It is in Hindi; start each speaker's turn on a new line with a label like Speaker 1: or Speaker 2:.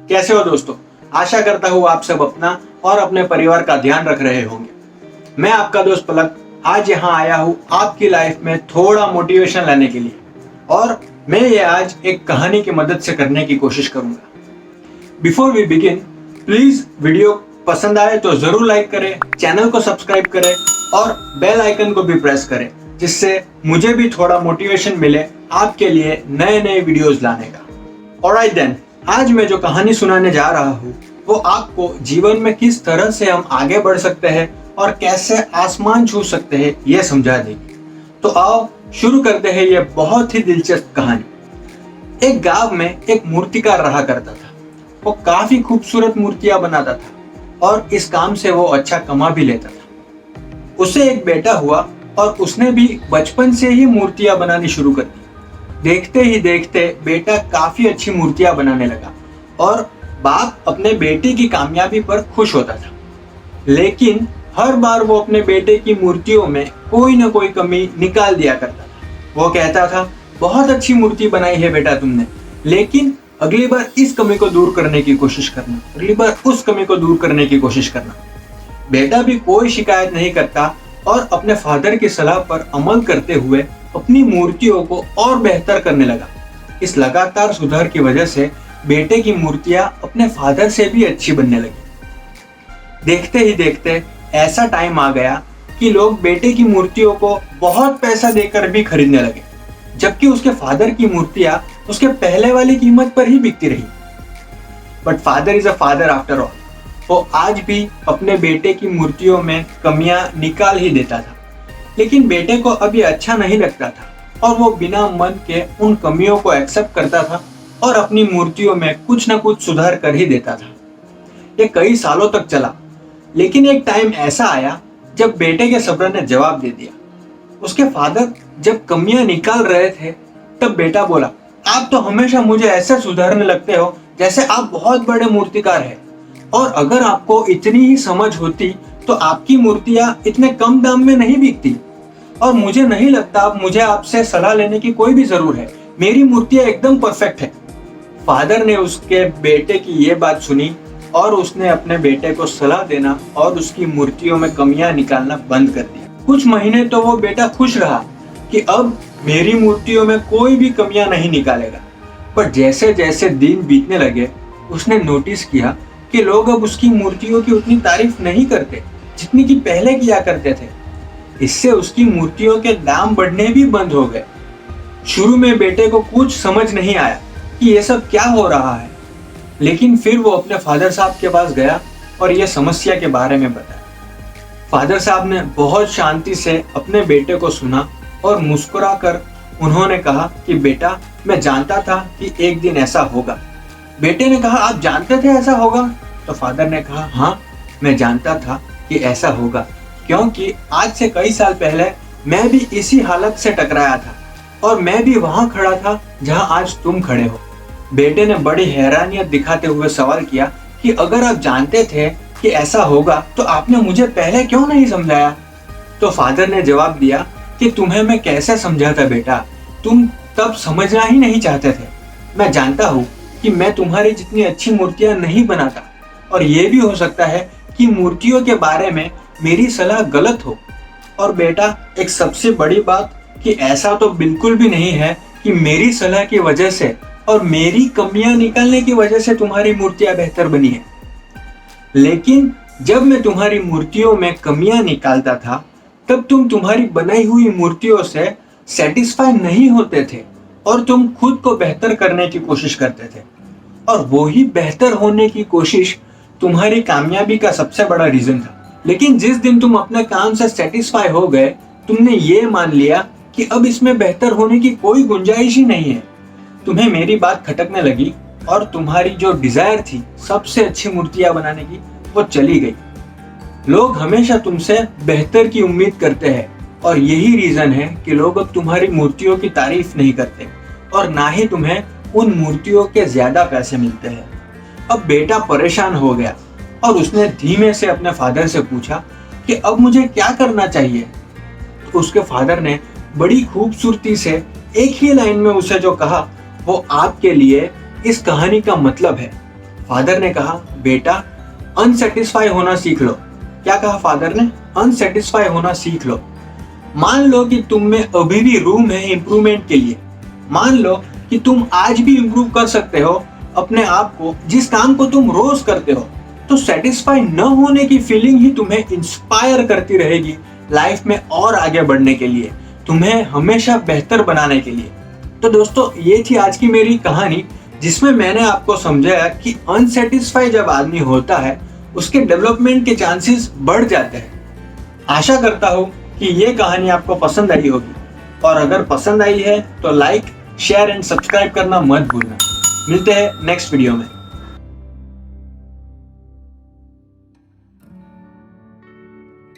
Speaker 1: कैसे हो दोस्तों? आशा करता हूँ आप सब अपना और अपने परिवार का ध्यान रख रहे होंगे। मैं आपका दोस्त पलक आज यहाँ आया हूँ आपकी लाइफ में थोड़ा मोटिवेशन लाने के लिए, और मैं ये आज एक कहानी की मदद से करने की कोशिश करूंगा। Before we begin, please video पसंद आए तो जरूर लाइक करें, चैनल को सब्सक्राइब करें और बेल आइकन को भी प्रेस करें, जिससे मुझे भी थोड़ा मोटिवेशन मिले आपके लिए नए नए वीडियोस लाने का। ऑलराइट देन, आज मैं जो कहानी सुनाने जा रहा हूँ वो आपको जीवन में किस तरह से हम आगे बढ़ सकते हैं और कैसे आसमान छू सकते हैं ये समझा देगी। तो आओ शुरू करते हैं ये बहुत ही दिलचस्प कहानी। एक गांव में एक मूर्तिकार रहा करता था। वो काफी खूबसूरत मूर्तियां बनाता था और इस काम से वो अच्छा कमा भी लेता था। उसे एक बेटा हुआ और उसने भी बचपन से ही मूर्तियां बनानी शुरू कर दी। देखते ही देखते बेटा काफी अच्छी मूर्तियां बनाने लगा और बाप अपने बेटे की कामयाबी पर खुश होता था। लेकिन हर बार वो अपने बेटे की मूर्तियों में कोई ना कोई कमी निकाल दिया करता था। वो कहता था, बहुत अच्छी मूर्ति बनाई है बेटा तुमने, लेकिन अगली बार इस कमी को दूर करने की कोशिश करना, अगली बार उस कमी को दूर करने की कोशिश करना। बेटा भी कोई शिकायत नहीं करता और अपने फादर की सलाह पर अमल करते हुए अपनी मूर्तियों को और बेहतर करने लगा। इस लगातार सुधार की वजह से बेटे की मूर्तियां अपने फादर से भी अच्छी बनने लगी। देखते ही देखते ऐसा टाइम आ गया कि लोग बेटे की मूर्तियों को बहुत पैसा देकर भी खरीदने लगे, जबकि उसके फादर की मूर्तियां उसके पहले वाली कीमत पर ही बिकती रही। But father is a father after all. वो आज भी अपने बेटे की मूर्तियों में कमियां निकाल ही देता था, लेकिन बेटे को अभी अच्छा नहीं लगता था और वो बिना मन के उन कमियों को एक्सेप्ट करता था और अपनी मूर्तियों में कुछ ना कुछ सुधार कर ही देता था। ये कई सालों तक चला, लेकिन एक टाइम ऐसा आया जब बेटे के सब्र ने जवाब दे दिया। उसके फादर जब कमियां निकाल रहे थे तब बेटा बोला, आप तो हमेशा मुझे ऐसे सुधारने लगते हो जैसे आप बहुत बड़े मूर्तिकार हैं, और अगर आपको इतनी ही समझ होती तो आपकी मूर्तियां इतने कम दाम में नहीं बिकती, और मुझे नहीं लगता अब मुझे आपसे सलाह लेने की कोई भी जरूरत है। मेरी मूर्तियां एकदम परफेक्ट है। फादर ने उसके बेटे की ये बात सुनी और उसने अपने बेटे को सलाह देना और उसकी मूर्तियों में कमियां निकालना बंद कर दिया। कुछ महीने तो वो बेटा खुश रहा कि अब मेरी मूर्तियों में कोई भी कमियां नहीं निकालेगा। पर जैसे जैसे दिन बीतने लगे उसने नोटिस किया कि लोग अब उसकी मूर्तियों की उतनी तारीफ नहीं करते जितनी कि पहले किया करते थे। इससे उसकी मूर्तियों के दाम बढ़ने भी बंद हो गए। शुरू में बेटे को कुछ समझ नहीं आया कि ये सब क्या हो रहा है, लेकिन फिर वो अपने फादर साहब के पास गया और ये समस्या के बारे में बताया। फादर साहब ने बहुत शांति से अपने बेटे को सुना और मुस्कुराकर उन्होंने कहा कि बेटा, मैं जानता था कि एक दिन ऐसा होगा। बेटे ने कहा, आप जानते थे ऐसा होगा? तो फादर ने कहा, हाँ, मैं जानता था कि ऐसा होगा, क्योंकि आज से कई साल पहले मैं भी इसी हालत से टकराया था और मैं भी वहां खड़ा था जहां आज तुम खड़े हो। बेटे ने बड़ी हैरानियत दिखाते हुए सवाल किया कि अगर आप जानते थे कि ऐसा होगा तो आपने मुझे पहले क्यों नहीं समझाया? तो फादर ने जवाब दिया कि तुम्हें मैं कैसे समझाता बेटा, तुम तब समझना ही नहीं चाहते थे। मैं जानता हूँ कि मैं तुम्हारी जितनी अच्छी मूर्तियां नहीं बनाता, और ये भी हो सकता है कि मूर्तियों के बारे में मेरी सलाह गलत हो। और बेटा, एक सबसे बड़ी बात कि ऐसा तो बिल्कुल भी नहीं है कि मेरी सलाह की वजह से और मेरी कमियां निकालने की वजह से तुम्हारी मूर्तियां बेहतर बनी है। लेकिन जब मैं तुम्हारी मूर्तियों में कमियां निकालता था तब तुम तुम्हारी बनाई हुई मूर्तियों से सेटिस्फाई नहीं होते थे और तुम खुद को बेहतर करने की कोशिश करते थे, और वो ही बेहतर होने की कोशिश तुम्हारी कामयाबी का सबसे बड़ा रीजन था। लेकिन जिस दिन तुम अपने काम से सेटिस्फाई हो गए, तुमने ये मान लिया कि अब इसमें बेहतर होने की कोई गुंजाइश ही नहीं है। तुम्हें मेरी बात खटकने लगी और तुम्हारी जो डिजायर थी सबसे अच्छी मूर्तियां बनाने की, वो चली गई। लोग हमेशा तुमसे बेहतर की उम्मीद करते हैं और यही रीजन है कि लोग अब तुम्हारी मूर्तियों की तारीफ नहीं करते और ना ही तुम्हें उन मूर्तियों के ज्यादा पैसे मिलते हैं। अब बेटा परेशान हो गया और उसने धीमे से अपने फादर से पूछा कि अब मुझे क्या करना चाहिए। तो उसके फादर ने बड़ी खूबसूरती से एक ही लाइन में उसे जो कहा वो आपके लिए इस कहानी का मतलब है। फादर ने कहा, बेटा अनसेटिस्फाई होना सीख लो। क्या कहा फादर ने? अनसेटिस्फाई होना सीख लो। मान लो कि तुम में अभी भी रूम है इंप्रूवमेंट के लिए। मान लो कि तुम आज भी इंप्रूव कर सकते हो अपने आप को, जिस काम को तुम रोज करते हो। तो सेटिस्फाई न होने की फीलिंग ही तुम्हें इंस्पायर करती रहेगी लाइफ में और आगे बढ़ने के लिए, तुम्हें हमेशा बेहतर बनाने के लिए। तो दोस्तों, ये थी आज की मेरी कहानी, जिसमें मैंने आपको समझाया कि अनसेटिस्फाई जब आदमी होता है उसके डेवलपमेंट के चांसेस बढ़ जाते हैं। आशा करता हूँ कि ये कहानी आपको पसंद आई होगी, और अगर पसंद आई है तो लाइक, शेयर एंड सब्सक्राइब करना मत भूलना। मिलते हैं नेक्स्ट वीडियो में।